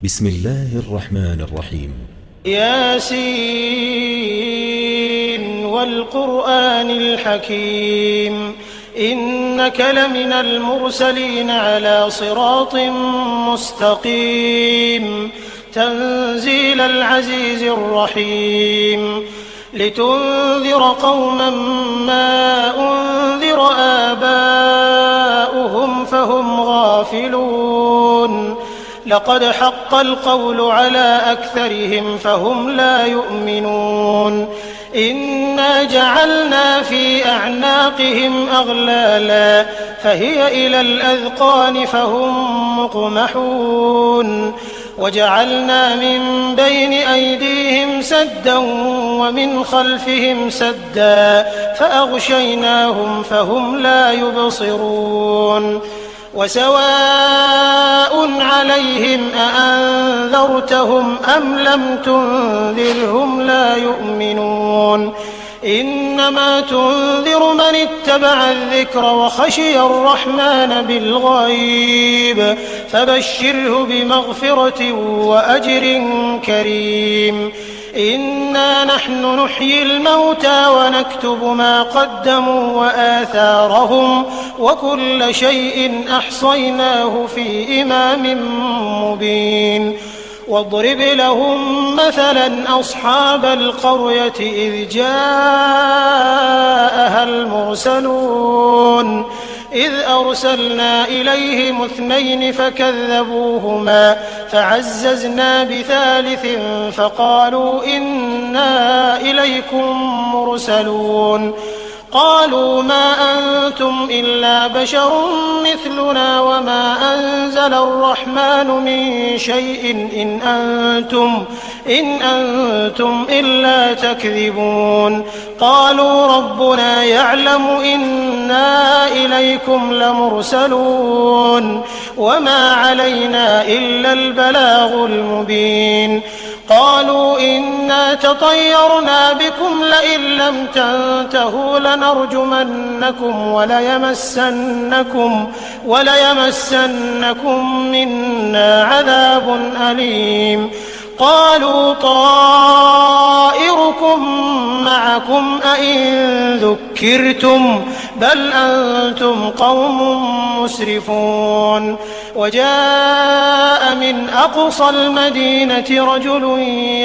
بسم الله الرحمن الرحيم. ياسين والقرآن الحكيم إنك لمن المرسلين على صراط مستقيم تنزيل العزيز الرحيم لتنذر قوما ما أنذر آباؤهم فهم غافلون لقد حق القول على أكثرهم فهم لا يؤمنون إنا جعلنا في أعناقهم أغلالا فهي إلى الأذقان فهم مقمحون وجعلنا من بين أيديهم سدا ومن خلفهم سدا فأغشيناهم فهم لا يبصرون وسواء عليهم أأنذرتهم أم لم تنذرهم لا يؤمنون إنما تنذر من اتبع الذكر وخشي الرحمن بالغيب فبشره بمغفرة وأجر كريم إنا نحن نحيي الموتى ونكتب ما قدموا وآثارهم وكل شيء أحصيناه في إمام مبين واضرب لهم مثلا أصحاب القرية إذ جاءها المرسلون إذ أرسلنا إليهم 2 فكذبوهما فعززنا بثالث فقالوا إنا إليكم مرسلون قالوا ما أنتم إلا بشر مثلنا وما أنزل الرحمن من شيء إن أنتم إلا تكذبون قالوا ربنا يعلم إنا إليكم لمرسلون وما علينا إلا البلاغ المبين قالوا إنا تطيرنا بكم لئن لم تنتهوا لنرجمنكم وليمسنكم منا عذاب أليم قالوا طائركم معكم أئن ذكرتم بل أنتم قوم مسرفون وجاء من أقصى المدينة رجل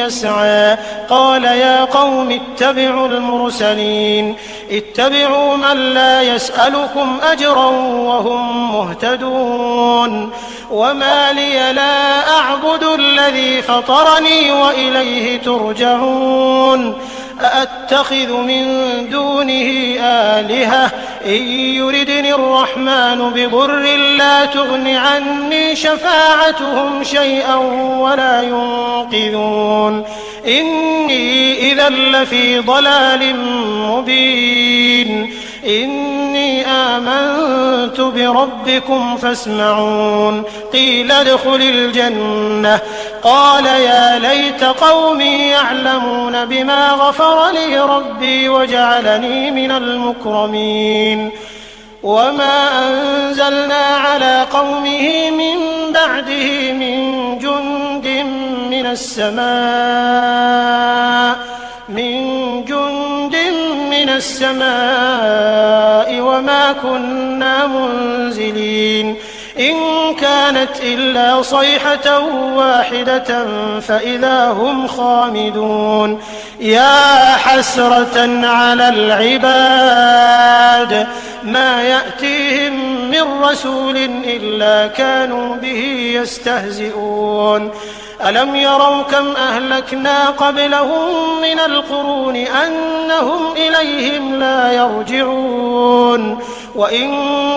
يسعى قال يا قوم اتبعوا المرسلين اتبعوا من لا يسألكم أجرا وهم مهتدون وما لي لا أعبد الذي فطرني وإليه ترجعون أأتخذ من دونه آلهة إن يردني الرحمن بضر لا تغن عني شفاعتهم شيئا ولا ينقذون إني إذا لفي ضلال مبين إني آمنت بربكم فاسمعون قيل ادخل الجنة قال يا ليت قومي يعلمون بما غفر لي ربي وجعلني من المكرمين وما أنزلنا على قومه من بعده من جند من السماء وما كنا منزلين إن كانت إلا صيحة واحدة فإذا هم خامدون يا حسرة على العباد ما يأتيهم من رسول إلا كانوا به يستهزئون ألم يروا كم أهلكنا قبلهم من القرون أنهم إليهم لا يرجعون وإن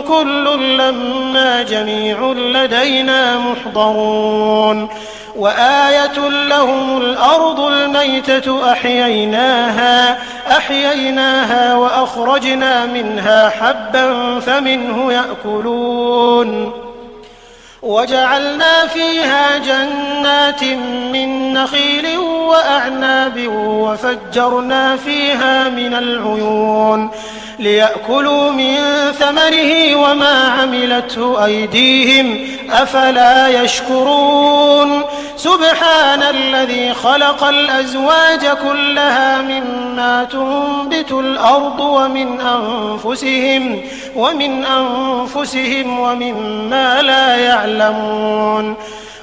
كل لما جميع لدينا محضرون وآية لهم الأرض الميتة أحييناها وأخرجنا منها حبا فمنه يأكلون وجعلنا فيها جنات من نخيل وأعناب وفجرنا فيها من العيون ليأكلوا من ثمره وما عملته أيديهم أفلا يشكرون سبحان الذي خلق الأزواج كلها مما تنبت الأرض ومن أنفسهم ومما لا يعلمون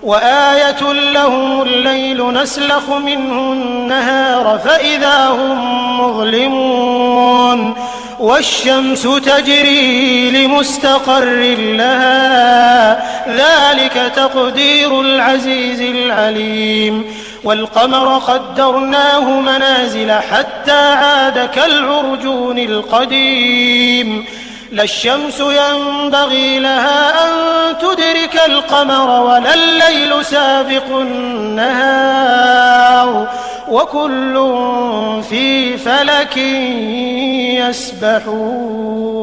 وآية لهم الليل نسلخ منه النهار فإذا هم مظلمون والشمس تجري لمستقر لها ذلك تقدير العزيز العليم والقمر قدرناه منازل حتى عاد كالعرجون القديم لا الشمس ينبغي لها أن تدرك القمر ولا الليل سابق النهار وكل في فلك يسبحون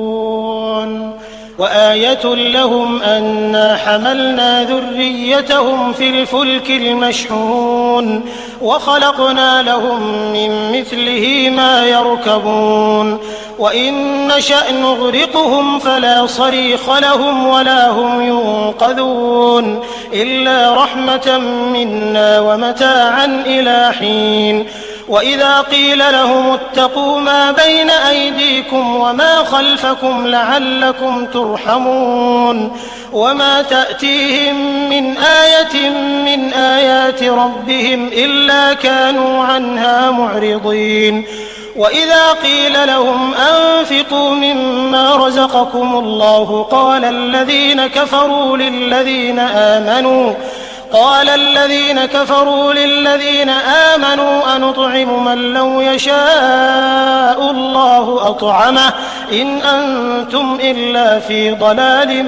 وآية لهم أنا حملنا ذريتهم في الفلك المشحون وخلقنا لهم من مثله ما يركبون وإن نشأ نغرقهم فلا صريخ لهم ولا هم ينقذون إلا رحمة منا ومتاعا إلى حين وإذا قيل لهم اتقوا ما بين أيديكم وما خلفكم لعلكم ترحمون وما تأتيهم من آية من آيات ربهم إلا كانوا عنها معرضين وإذا قيل لهم أنفقوا مما رزقكم الله قال الذين كفروا للذين آمنوا أنطعم من لو يشاء الله أطعمه إن أنتم إلا في ضلال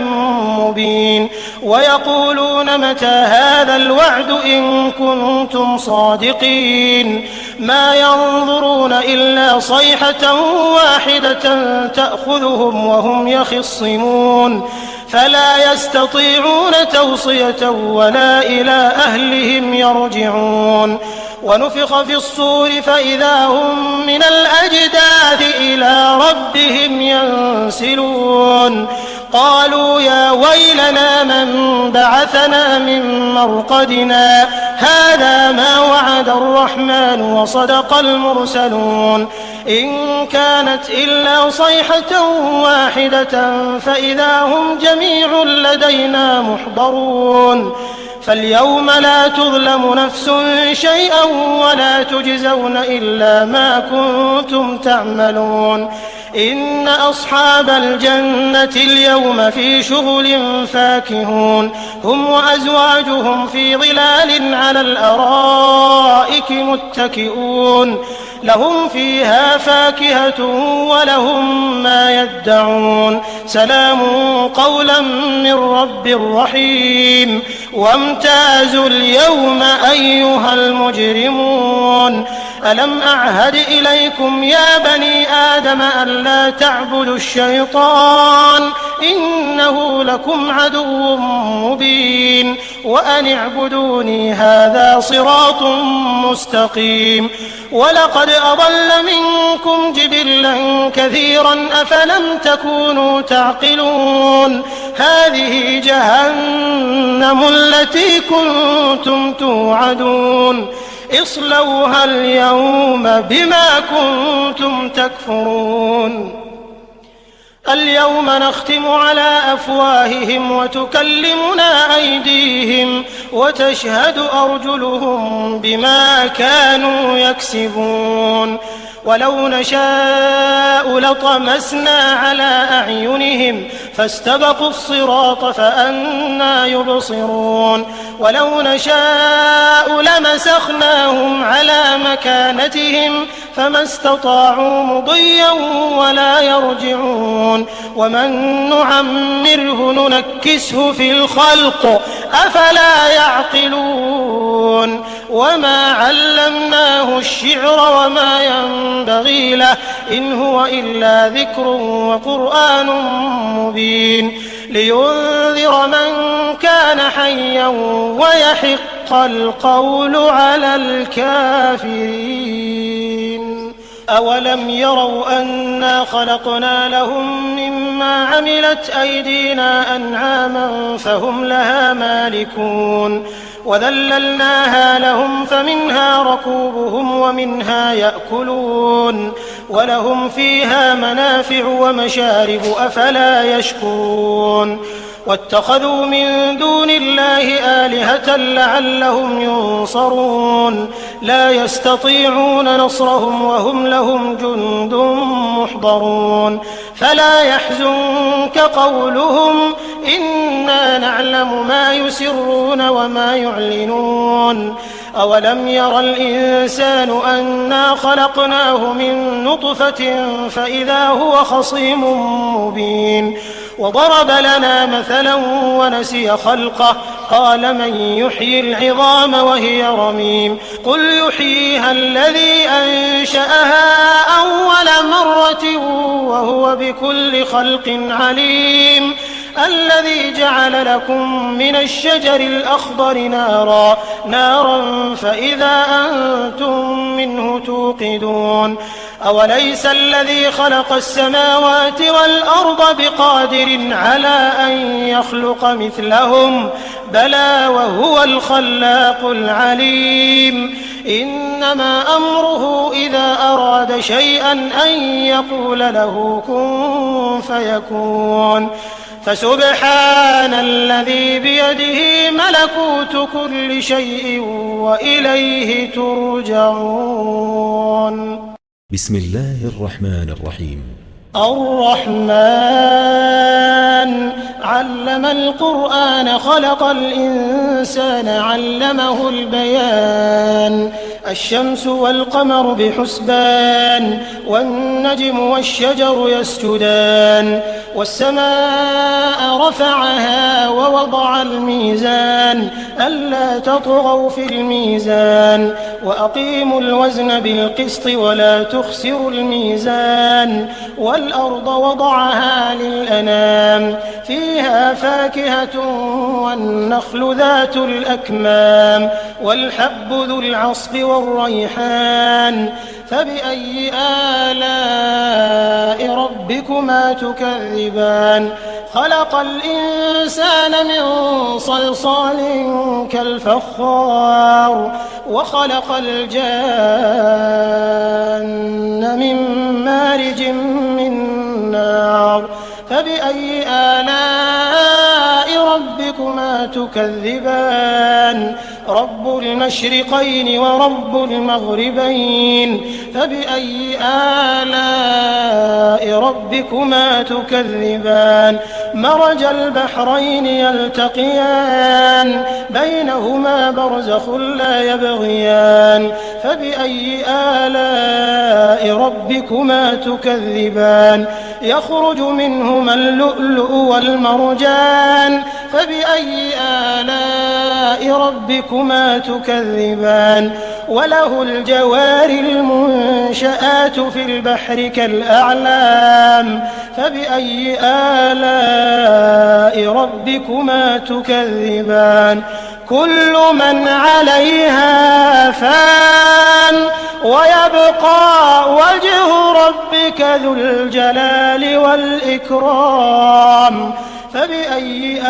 مبين ويقولون متى هذا الوعد إن كنتم صادقين ما ينظرون إلا صيحة واحدة تأخذهم وهم يخصمون فلا يستطيعون توصية ولا إلى أهلهم يرجعون ونفخ في الصور فإذا هم من الأجداث إلى ربهم ينسلون قالوا يا ويلنا من بعثنا من مرقدنا هذا ما وعد الرحمن وصدق المرسلون إن كانت إلا صيحة واحدة فإذا هم جميع لدينا محضرون فاليوم لا تظلم نفس شيئا ولا تجزون إلا ما كنتم تعملون إن أصحاب الجنة اليوم في شغل فاكهون هم وأزواجهم في ظلال على الأرائك متكئون لهم فيها فاكهة ولهم ما يدعون سلام قولا من رب رحيم وامتازوا اليوم أيها المجرمون ألم أعهد إليكم يا بني آدم ألا تعبدوا الشيطان إنه لكم عدو مبين وأن اعبدوني هذا صراط مستقيم ولقد أضل منكم جبلا كثيرا أفلم تكونوا تعقلون هذه جهنم التي كنتم توعدون اصلوها اليوم بما كنتم تكفرون اليوم نختم على أفواههم وتكلمنا أيديهم وتشهد أرجلهم بما كانوا يكسبون ولو نشاء لطمسنا على أعينهم فاستبقوا الصراط فأنى يبصرون ولو نشاء لمسخناهم على مكانتهم فما استطاعوا مضيا ولا يرجعون ومن نعمره ننكسه في الخلق أفلا يعقلون وما علمناه الشعر وما ينبغي له إن هو إلا ذكر وقرآن مبين لينذر من كان حيا ويحق القول على الكافرين أولم يروا أنا خلقنا لهم مما عملت أيدينا أنعاما فهم لها مالكون وذللناها لهم فمنها ركوبهم ومنها يأكلون ولهم فيها منافع ومشارب أفلا يشكرون واتخذوا من دون الله آلهة لعلهم ينصرون لا يستطيعون نصرهم وهم لهم جند محضرون فلا يحزنك قولهم إنا نعلم ما يسرون وما يعلنون أولم ير الإنسان أنا خلقناه من نطفة فإذا هو خصيم مبين وضرب لنا مثلا ونسي خلقه قال من يحيي العظام وهي رميم قل يحييها الذي أنشأها أول مرة وهو بكل خلق عليم الذي جعل لكم من الشجر الأخضر نارا فإذا أنتم منه توقدون أوليس الذي خلق السماوات والأرض بقادر على أن يخلق مثلهم بلى وهو الخلاق العليم إنما أمره إذا أراد شيئا أن يقول له كن فيكون فسبحان الذي بيده ملكوت كل شيء وإليه ترجعون. بسم الله الرحمن الرحيم. الرحمن علم القرآن خلق الإنسان علمه البيان الشمس والقمر بحسبان والنجم والشجر يسجدان والسماء رفعها ووضع الميزان ألا تطغوا في الميزان وأقيموا الوزن بالقسط ولا تخسروا الميزان والأرض وضعها للأنام فيها فاكهة والنخل ذات الأكمام والحب ذو العصف والريحان فبأي آلاء ربكما تكذبان خلق الإنسان من صلصال كالفخار وخلق الجان من مارج من نار فبأي آلاء ربكما تكذبان رب المشرقين ورب المغربين فبأي آلاء ربكما تكذبان مرج البحرين يلتقيان بينهما برزخ لا يبغيان فبأي آلاء ربكما تكذبان يخرج منهما اللؤلؤ والمرجان فبأي آلاء ربكما تكذبان وله الجوار المنشآت في البحر كالأعلام فبأي آلاء ربكما تكذبان كل من عليها فان ويبقى وجه ربك ذو الجلال والإكرام فبأي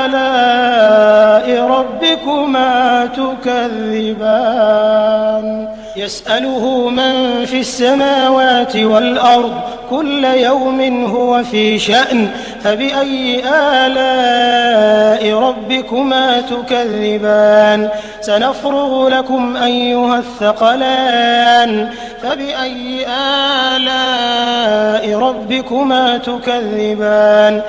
آلاء ربكما تكذبان يسأله من في السماوات والأرض كل يوم هو في شأن فبأي آلاء ربكما تكذبان سنفرغ لكم أيها الثقلان فبأي آلاء ربكما تكذبان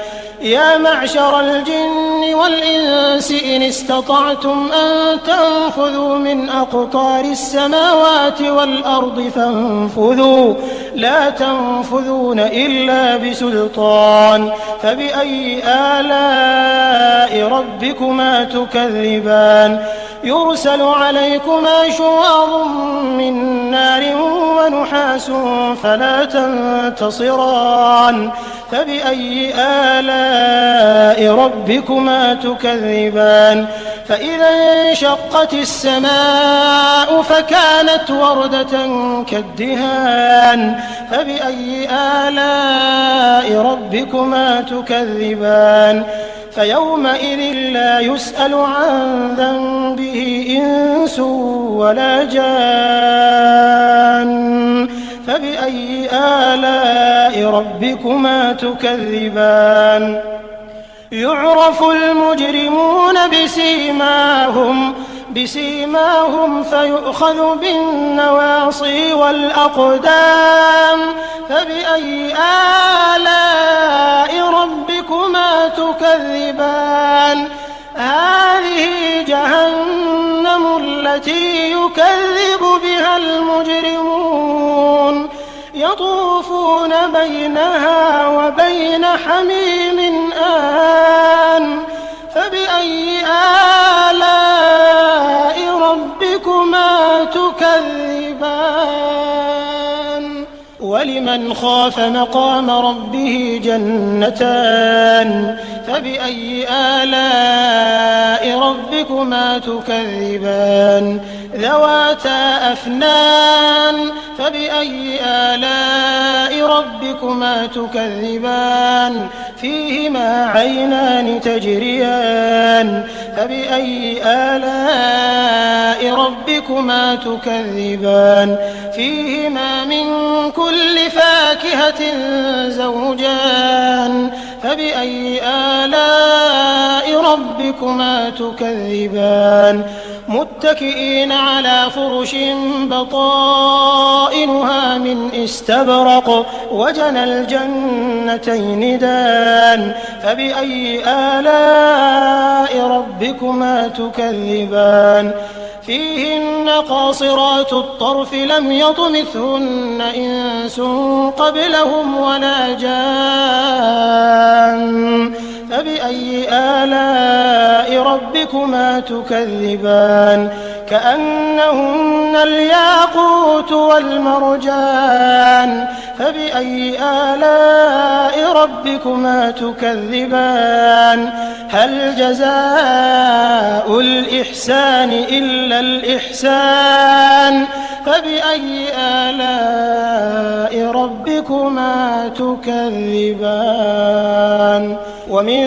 يا معشر الجن والإنس إن استطعتم أن تنفذوا من أقطار السماوات والأرض فانفذوا لا تنفذون إلا بسلطان فبأي آلاء ربكما تكذبان يرسل عليكما شواظ من نار ونحاس فلا تنتصران فبأي آلاء ربكما تكذبان فإذا انشقت السماء فكانت وردة كالدهان فبأي آلاء ربكما تكذبان فيومئذ لا يسأل عن ذنبه إنس ولا جان فبأي آلاء ربكما تكذبان يعرف المجرمون بسيماهم فيؤخذ بالنواصي والأقدام فبأي آلاء ربكما تكذبان هذه جهنم التي يكذب بها المجرمون يطوفون بينها وبين حميم آن فبأي آلاء ربكما تكذبان ولمن خاف مقام ربه جنتان فبأي آلاء ربكما تكذبان ذواتا أفنان فبأي آلاء ربكما تكذبان فيهما عينان تجريان فبأي آلاء ربكما تكذبان فيهما من كل فاكهة زوجان فبأي آلاء ربكما تكذبان متكئين على فرش بطائنها من استبرق وجنى الجنتين دان فبأي آلاء ربكما تكذبان فيهن قاصرات الطرف لم يطمثهن إنس قبلهم ولا جان فبأي آلاء ربكما تكذبان كأنهن الياقوت والمرجان فبأي آلاء ربكما تكذبان هل جزاء الإحسان إلا الإحسان فبأي آلاء ربكما تكذبان ومن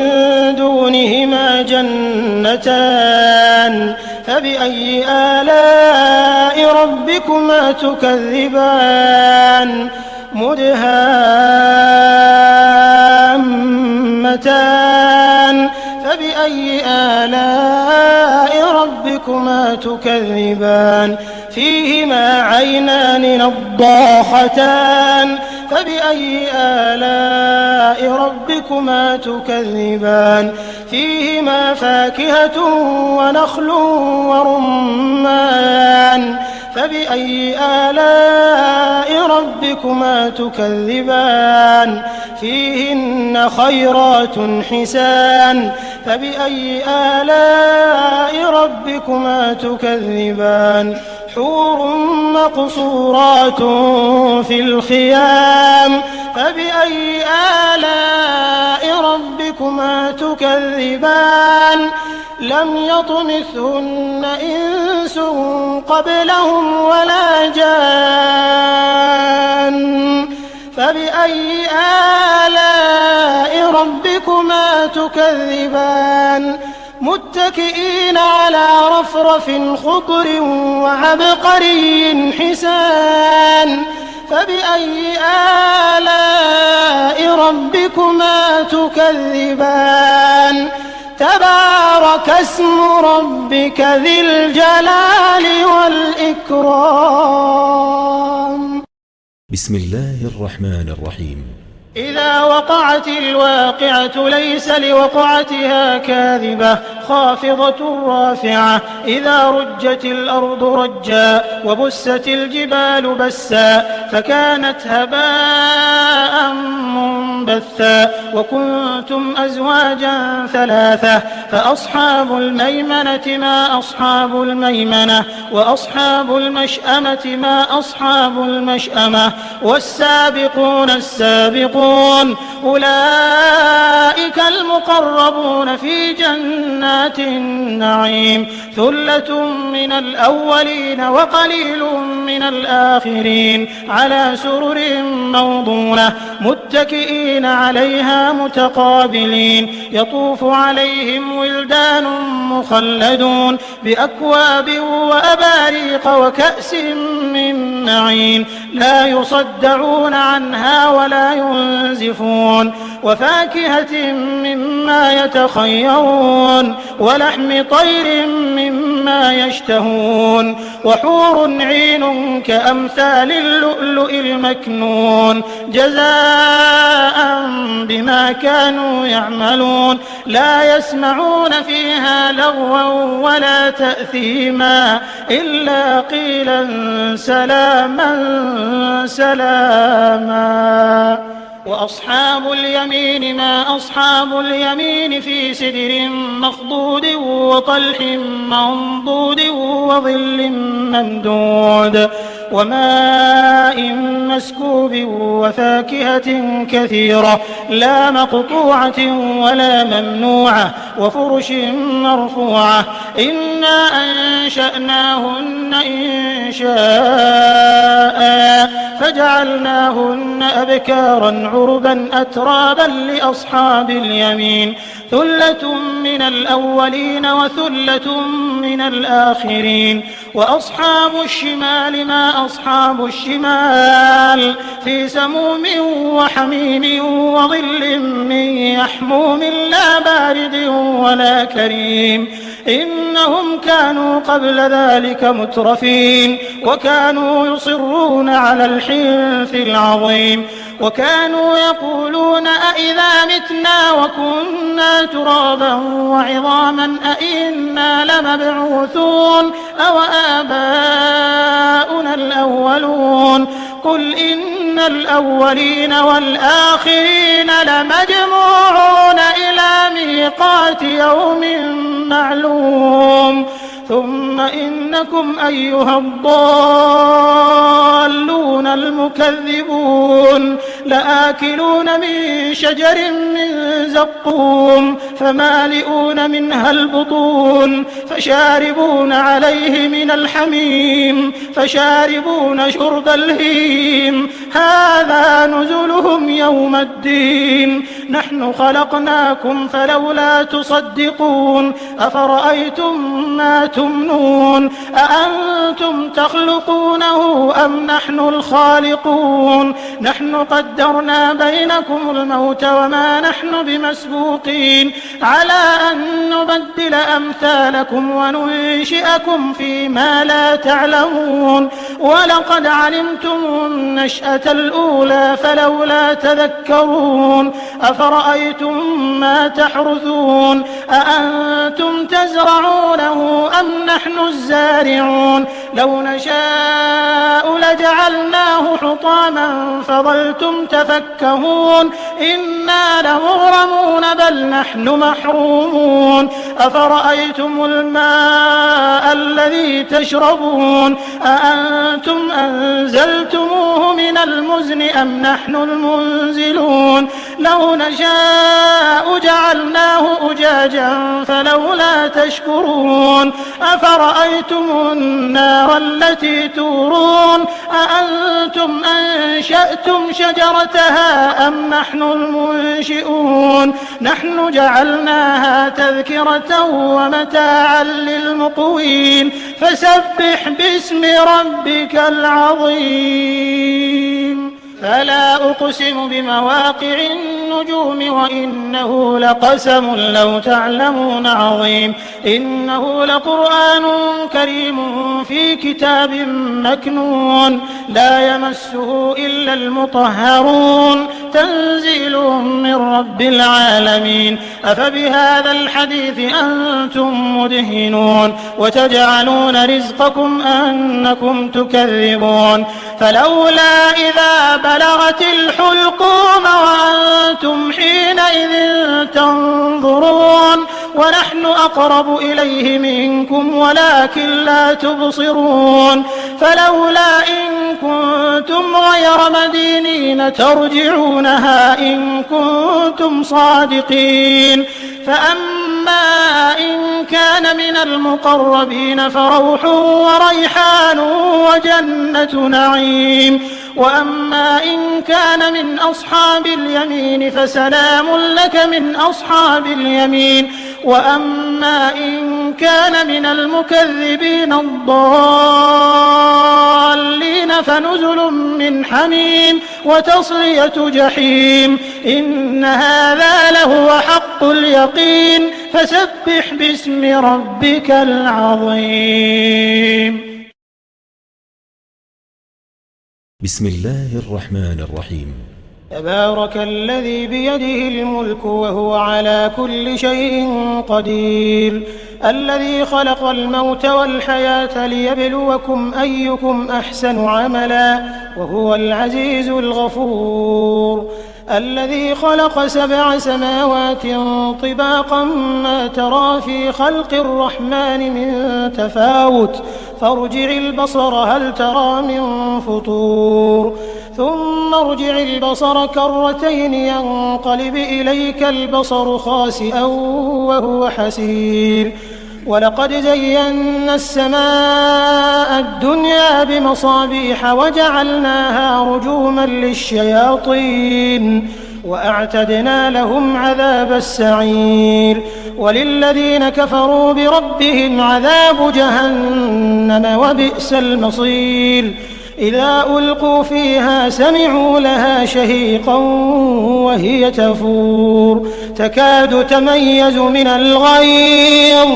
دونهما جنتان فبأي آلاء ربكما تكذبان مدهامتان فبأي آلاء ربكما تكذبان فيهما عينان نضاختان فبأي آلاء ربكما تكذبان فيهما فاكهة ونخل ورمان فبأي آلاء ربكما تكذبان فيهن خيرات حسان فبأي آلاء ربكما تكذبان حور مقصورات في الخيام فبأي آلاء ربكما تكذبان لم يطمثهن إنس قبلهم ولا جان فبأي آلاء ربكما تكذبان متكئين على رفرف خضر وعبقري حسان فبأي آلاء ربكما تكذبان تبارك اسم ربك ذي الجلال والإكرام بسم الله الرحمن الرحيم إذا وقعت الواقعة ليس لوقعتها كاذبة خافضة رافعة إذا رجت الأرض رجا وبست الجبال بسا فكانت هباء منبثا وكنتم أزواجا ثلاثة فأصحاب الميمنة ما أصحاب الميمنة وأصحاب المشأمة ما أصحاب المشأمة والسابقون السابقون أولئك المقربون في جنات جنات النعيم ثلة من الأولين وقليل من الآخرين على سرر موضونة متكئين عليها متقابلين يطوف عليهم ولدان مخلدون بأكواب وأباريق وكأس من معين لا يصدعون عنها ولا ينزفون وفاكهة مما يتخيرون ولحم طير مما يشتهون وحور عين كأمثال اللؤلؤ المكنون جزاء بما كانوا يعملون لا يسمعون فيها لغوا ولا تأثيما إلا قيلا سلاما سلاما وأصحاب اليمين ما أصحاب اليمين في سدر مخضود وطلح منضود وظل ممدود وماء مسكوب وفاكهة كثيرة لا مقطوعة ولا ممنوعة وفرش مرفوعة إنا أنشأناهن إنشاء فجعلناهن أبكارا عربا أترابا لأصحاب اليمين ثلة من الأولين وثلة من الآخرين وأصحاب الشمال ما أصحاب الشمال في سموم وحميم وظل من يحموم لا بارد ولا كريم إنهم كانوا قبل ذلك مترفين وكانوا يصرون على الحنث العظيم وكانوا يقولون أئذا متنا وكنا ترابا وعظاما أئنا لمبعوثون أو آباؤنا الأولون قل إن الأولين والآخرين لمجموعون إلى ميقات يوم معلوم ثم إنكم أيها الضالون المكذبون لآكلون من شجر من زقوم فمالئون منها البطون فشاربون عليه من الحميم فشاربون شرب الهيم هذا نزلهم يوم الدين نحن خلقناكم فلولا تصدقون أفرأيتم ما تمنون أأنتم تخلقونه أم نحن الخالقون نحن قدرنا بينكم الموت وما نحن بمسبوقين على أن نبدل أمثالكم وننشئكم فيما لا تعلمون ولقد علمتم النشأة الأولى فلولا تذكرون أفرأيتم ما تحرثون أأنتم تزرعونه أم نحن الزارعون لو نشاء لجعلناه حطاما فظلتم تفكهون إنا لمغرمون بل نحن محرومون أفرأيتم الماء الذي تشربون أأنتم أنزلتموه من المزن أم نحن المنزلون لو نشاء جعلناه أجاجا فلولا تشكرون أفرأيتم النار التي تورون أأنتم أنشأتم شجرتها أم نحن المنشئون نحن جعلناها تذكرة ومتاعا للمقوين فسبح باسم ربك العظيم فلا أقسم بمواقع النجوم وإنه لقسم لو تعلمون عظيم إنه لقرآن كريم في كتاب مكنون لا يمسه إلا المطهرون تنزيل من رب العالمين أفبهذا الحديث أنتم مدهنون وتجعلون رزقكم أنكم تكذبون فلولا إذا بلغت الحلقوم وأنتم حينئذ تنظرون ونحن أقرب إليه منكم ولكن لا تبصرون فلولا إن كنتم غير مدينين ترجعونها إن كنتم صادقين فأما وأما إن كان من المقربين فروح وريحان وجنة نعيم وأما إن كان من أصحاب اليمين فسلام لك من أصحاب اليمين وأما إن كان من المكذبين الضالين فنزل من حميم وتصلية جحيم إن هذا لهو حق اليقين فسبح باسم ربك العظيم. بسم الله الرحمن الرحيم. تبارك الذي بيده الملك وهو على كل شيء قدير الذي خلق الموت والحياة ليبلوكم أيكم أحسن عملا وهو العزيز الغفور الذي خلق 7 سماوات طباقا ما ترى في خلق الرحمن من تفاوت فارجع البصر هل ترى من فطور ثم ارجع البصر كرتين ينقلب إليك البصر خاسئا وهو حسير ولقد زينا السماء الدنيا بمصابيح وجعلناها رجوما للشياطين وأعتدنا لهم عذاب السعير وللذين كفروا بربهم عذاب جهنم وبئس المصير إذا ألقوا فيها سمعوا لها شهيقا وهي تفور تكاد تميز من الغيظ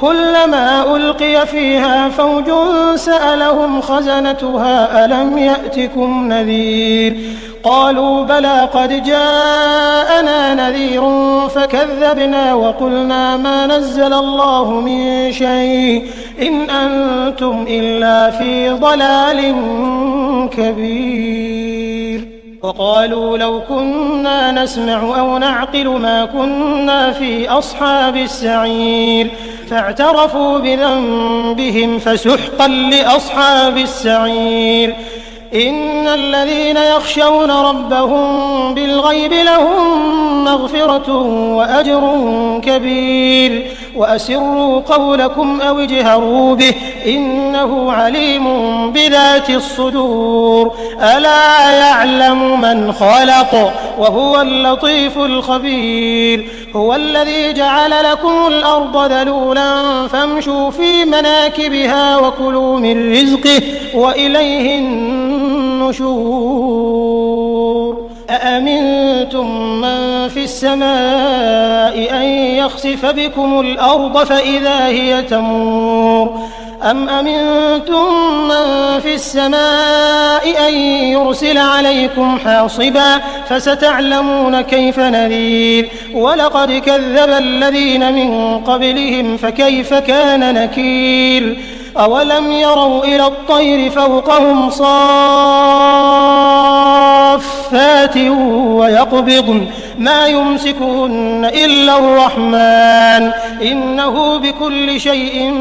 كلما ألقي فيها فوج سألهم خزنتها ألم يأتكم نذير قالوا بلى قد جاءنا نذير فكذبنا وقلنا ما نزل الله من شيء إن أنتم إلا في ضلال كبير وقالوا لو كنا نسمع أو نعقل ما كنا في أصحاب السعير فاعترفوا بذنبهم فسحقا لأصحاب السعير إن الذين يخشون ربهم بالغيب لهم مغفرة وأجر كبير وأسروا قولكم أو اجهروا به إنه عليم بذات الصدور ألا يعلم من خلق وهو اللطيف الخبير هو الذي جعل لكم الأرض ذلولا فامشوا في مناكبها وكلوا من رزقه وإليه النشور أأمنتم من في السماء أن يخسف بكم الأرض فإذا هي تمور أم أمنتم من في السماء أن يرسل عليكم حاصبا فستعلمون كيف نذير ولقد كذب الذين من قبلهم فكيف كان نكير أولم يروا إلى الطير فوقهم صافات ويقبضن ما يمسكهن إلا الرحمن إنه بكل شيء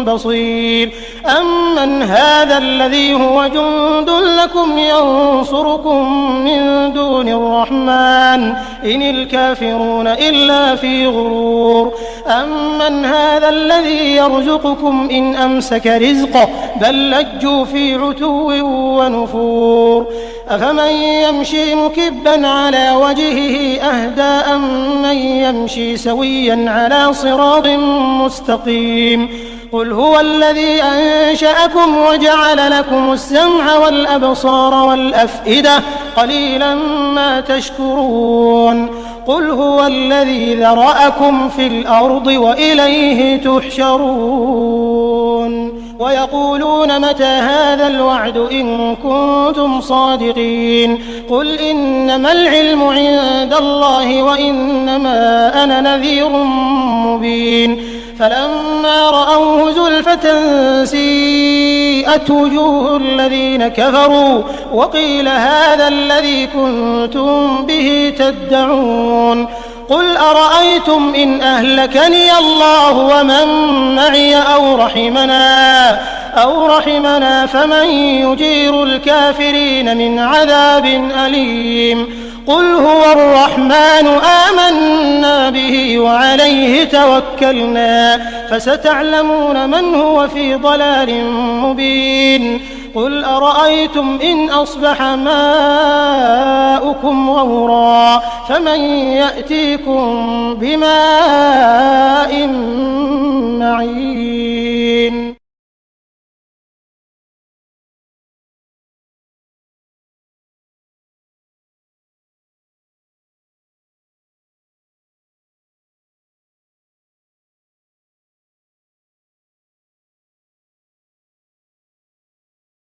بصير أمن هذا الذي هو جند لكم ينصركم من دون الرحمن إن الكافرون إلا في غرور أمن هذا الذي يرزقكم إن أمسك رزقه بل لجوا في عتو ونفور أفمن يمشي مكبا على وجهه أهدى أم من يمشي سويا على صراط مستقيم قل هو الذي أنشأكم وجعل لكم السمع والأبصار والأفئدة قليلا ما تشكرون قل هو الذي ذرأكم في الأرض وإليه تحشرون ويقولون متى هذا الوعد إن كنتم صادقين قل إنما العلم عند الله وإنما أنا نذير مبين فلما رأوه زلفة سيئت وجوه الذين كفروا وقيل هذا الذي كنتم به تدعون قل أرأيتم إن أهلكني الله ومن معي أو رحمنا فمن يجير الكافرين من عذاب أليم قل هو الرحمن آمنا به وعليه توكلنا فستعلمون من هو في ضلال مبين قل أرأيتم إن أصبح ماؤكم غورا فمن يأتيكم بماء معين